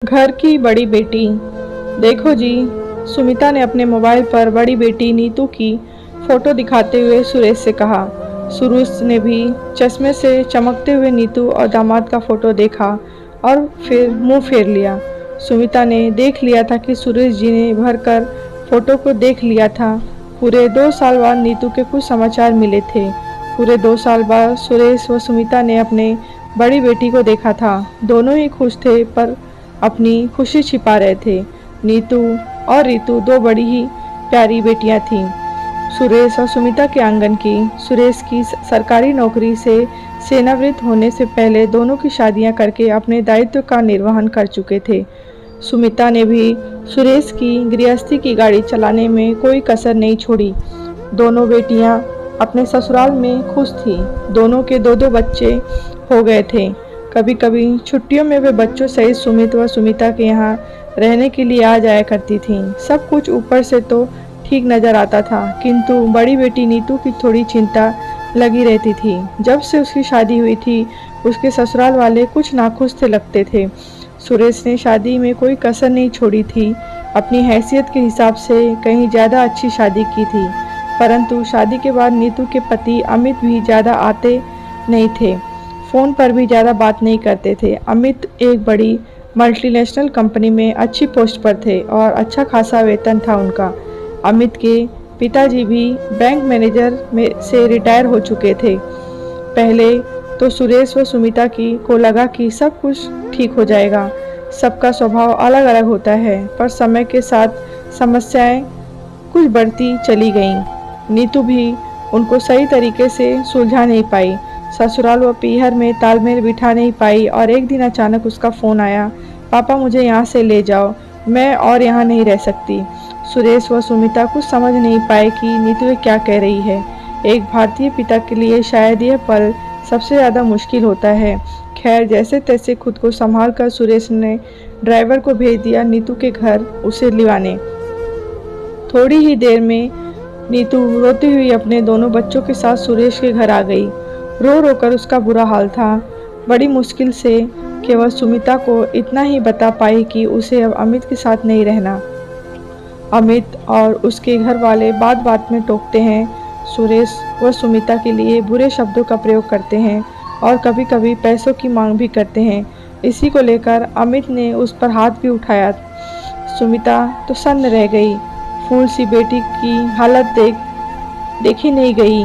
घर की बड़ी बेटी। देखो जी, सुमिता ने अपने मोबाइल पर बड़ी बेटी नीतू की फोटो दिखाते हुए सुरेश से कहा। सुरेश ने भी चश्मे से चमकते हुए नीतू और दामाद का फोटो देखा और फिर मुंह फेर लिया। सुमिता ने देख लिया था कि सुरेश जी ने भर कर फोटो को देख लिया था। पूरे 2 साल बाद नीतू के कुछ समाचार मिले थे। पूरे 2 साल बाद सुरेश व सुमिता ने अपने बड़ी बेटी को देखा था। दोनों ही खुश थे पर अपनी खुशी छिपा रहे थे। नीतू और रीतू 2 बड़ी ही प्यारी बेटियां थीं। सुरेश और सुमिता के आंगन की। सुरेश की सरकारी नौकरी से सेवानिवृत्त होने से पहले दोनों की शादियां करके अपने दायित्व का निर्वहन कर चुके थे। सुमिता ने भी सुरेश की गृहस्थी की गाड़ी चलाने में कोई कसर नहीं छोड़ी। दोनों बेटियां अपने ससुराल में खुश थीं। दोनों के 2-2 बच्चे हो गए थे। कभी कभी छुट्टियों में वे बच्चों सहित सुमित व सुमिता के यहाँ रहने के लिए आ जाया करती थीं। सब कुछ ऊपर से तो ठीक नजर आता था, किंतु बड़ी बेटी नीतू की थोड़ी चिंता लगी रहती थी। जब से उसकी शादी हुई थी उसके ससुराल वाले कुछ नाखुश से लगते थे। सुरेश ने शादी में कोई कसर नहीं छोड़ी थी। अपनी हैसियत के हिसाब से कहीं ज़्यादा अच्छी शादी की थी, परंतु शादी के बाद नीतू के पति अमित भी ज़्यादा आते नहीं थे। फ़ोन पर भी ज़्यादा बात नहीं करते थे। अमित एक बड़ी मल्टीनेशनल कंपनी में अच्छी पोस्ट पर थे और अच्छा खासा वेतन था उनका। अमित के पिताजी भी बैंक मैनेजर में से रिटायर हो चुके थे। पहले तो सुरेश व सुमिता को लगा कि सब कुछ ठीक हो जाएगा। सबका स्वभाव अलग अलग होता है, पर समय के साथ समस्याएं कुछ बढ़ती चली गईं। नीतू भी उनको सही तरीके से सुलझा नहीं पाई। ससुराल व पीहर में तालमेल बिठा नहीं पाई और एक दिन अचानक उसका फ़ोन आया, पापा मुझे यहाँ से ले जाओ, मैं और यहाँ नहीं रह सकती। सुरेश व सुमिता कुछ समझ नहीं पाए कि नीतू क्या कह रही है। एक भारतीय पिता के लिए शायद यह पल सबसे ज़्यादा मुश्किल होता है। खैर, जैसे तैसे खुद को संभाल कर सुरेश ने ड्राइवर को भेज दिया नीतू के घर उसे लिवाने। थोड़ी ही देर में नीतू रोती हुई अपने दोनों बच्चों के साथ सुरेश के घर आ गई। रो रो कर उसका बुरा हाल था। बड़ी मुश्किल से केवल सुमिता को इतना ही बता पाई कि उसे अब अमित के साथ नहीं रहना। अमित और उसके घर वाले बात बात में टोकते हैं, सुरेश व सुमिता के लिए बुरे शब्दों का प्रयोग करते हैं और कभी कभी पैसों की मांग भी करते हैं। इसी को लेकर अमित ने उस पर हाथ भी उठाया। सुमिता तो सन्न रह गई। फूल सी बेटी की हालत देखी नहीं गई।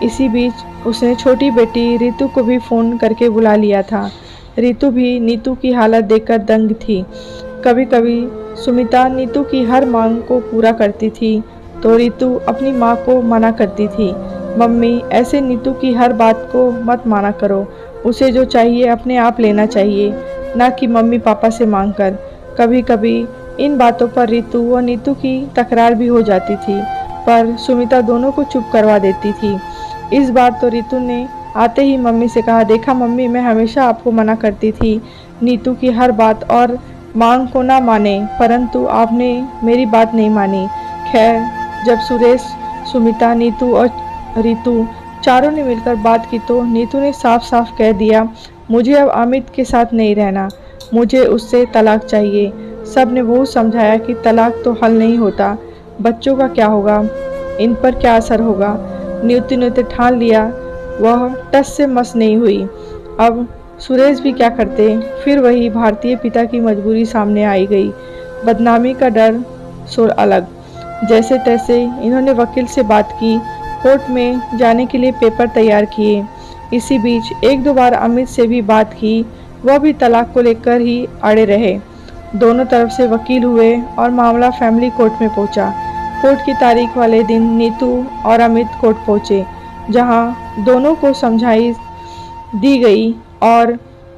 इसी बीच उसने छोटी बेटी रीतू को भी फ़ोन करके बुला लिया था। रीतू भी नीतू की हालत देखकर दंग थी। कभी कभी सुमिता नीतू की हर मांग को पूरा करती थी तो रीतू अपनी माँ को मना करती थी, मम्मी ऐसे नीतू की हर बात को मत माना करो, उसे जो चाहिए अपने आप लेना चाहिए, ना कि मम्मी पापा से मांग कर। कभी कभी इन बातों पर रीतू व नीतू की तकरार भी हो जाती थी, पर सुमिता दोनों को चुप करवा देती थी। इस बार तो रीतू ने आते ही मम्मी से कहा, देखा मम्मी, मैं हमेशा आपको मना करती थी नीतू की हर बात और मांग को ना माने, परंतु आपने मेरी बात नहीं मानी। खैर, जब सुरेश, सुमिता, नीतू और रीतू चारों ने मिलकर बात की तो नीतू ने साफ साफ कह दिया, मुझे अब अमित के साथ नहीं रहना, मुझे उससे तलाक चाहिए। सब ने बहुत समझाया कि तलाक तो हल नहीं होता, बच्चों का क्या होगा, इन पर क्या असर होगा। नीतू ने तो ठान लिया, वह टस से मस नहीं हुई। अब सुरेश भी क्या करते। फिर वही भारतीय पिता की मजबूरी सामने आई गई। बदनामी का डर सुर अलग। जैसे तैसे इन्होंने वकील से बात की, कोर्ट में जाने के लिए पेपर तैयार किए। इसी बीच 1-2 बार अमित से भी बात की, वह भी तलाक को लेकर ही अड़े रहे। दोनों तरफ से वकील हुए और मामला फैमिली कोर्ट में पहुंचा। कोर्ट की तारीख वाले दिन नीतू और अमित कोर्ट पहुंचे, जहां दोनों को समझाई दी गई और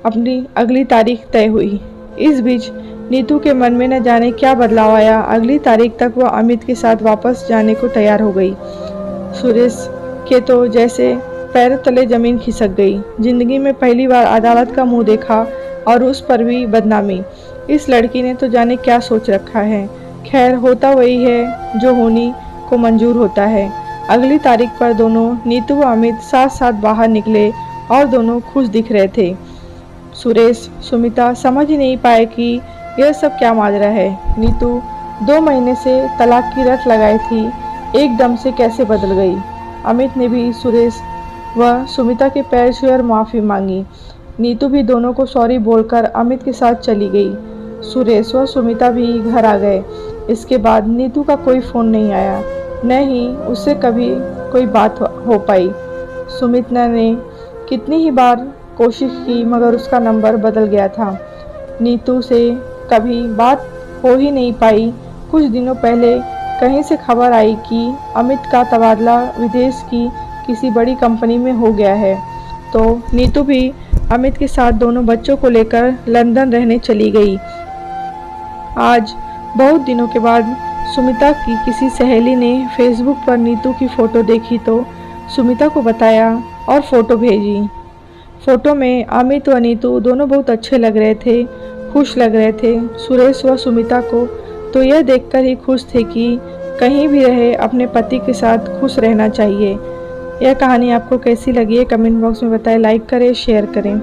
अपनी अगली तारीख तय हुई। इस बीच नीतू के मन में न जाने क्या बदलाव आया। अगली तारीख तक वह अमित के साथ वापस जाने को तैयार हो गई। सुरेश के तो जैसे पैर तले जमीन खिसक गई। जिंदगी में पहली बार अदालत का मुंह देखा और उस पर भी बदनामी। इस लड़की ने तो जाने क्या सोच रखा है। खैर, होता वही है जो होनी को मंजूर होता है। अगली तारीख पर दोनों नीतू व अमित साथ साथ बाहर निकले और दोनों खुश दिख रहे थे। सुरेश, सुमिता समझ ही नहीं पाए कि यह सब क्या माजरा है? नीतू 2 महीने से तलाक की रट लगाई थी, एकदम से कैसे बदल गई? अमित ने भी सुरेश व सुमिता के पैर छुए और माफ़ी मांगी। नीतू भी दोनों को सॉरी बोलकर अमित के साथ चली गई। सुरेश व सुमिता भी घर आ गए। इसके बाद नीतू का कोई फ़ोन नहीं आया, न ही उससे कभी कोई बात हो पाई। सुमिता ने कितनी ही बार कोशिश की मगर उसका नंबर बदल गया था। नीतू से कभी बात हो ही नहीं पाई। कुछ दिनों पहले कहीं से खबर आई कि अमित का तबादला विदेश की किसी बड़ी कंपनी में हो गया है, तो नीतू भी अमित के साथ दोनों बच्चों को लेकर लंदन रहने चली गई। आज बहुत दिनों के बाद सुमिता की किसी सहेली ने फेसबुक पर नीतू की फ़ोटो देखी तो सुमिता को बताया और फ़ोटो भेजी। फ़ोटो में अमित व नीतू दोनों बहुत अच्छे लग रहे थे, खुश लग रहे थे। सुरेश व सुमिता को तो यह देखकर ही खुश थे कि कहीं भी रहे अपने पति के साथ खुश रहना चाहिए। यह कहानी आपको कैसी लगी है कमेंट बॉक्स में बताएं, लाइक करें, शेयर करें।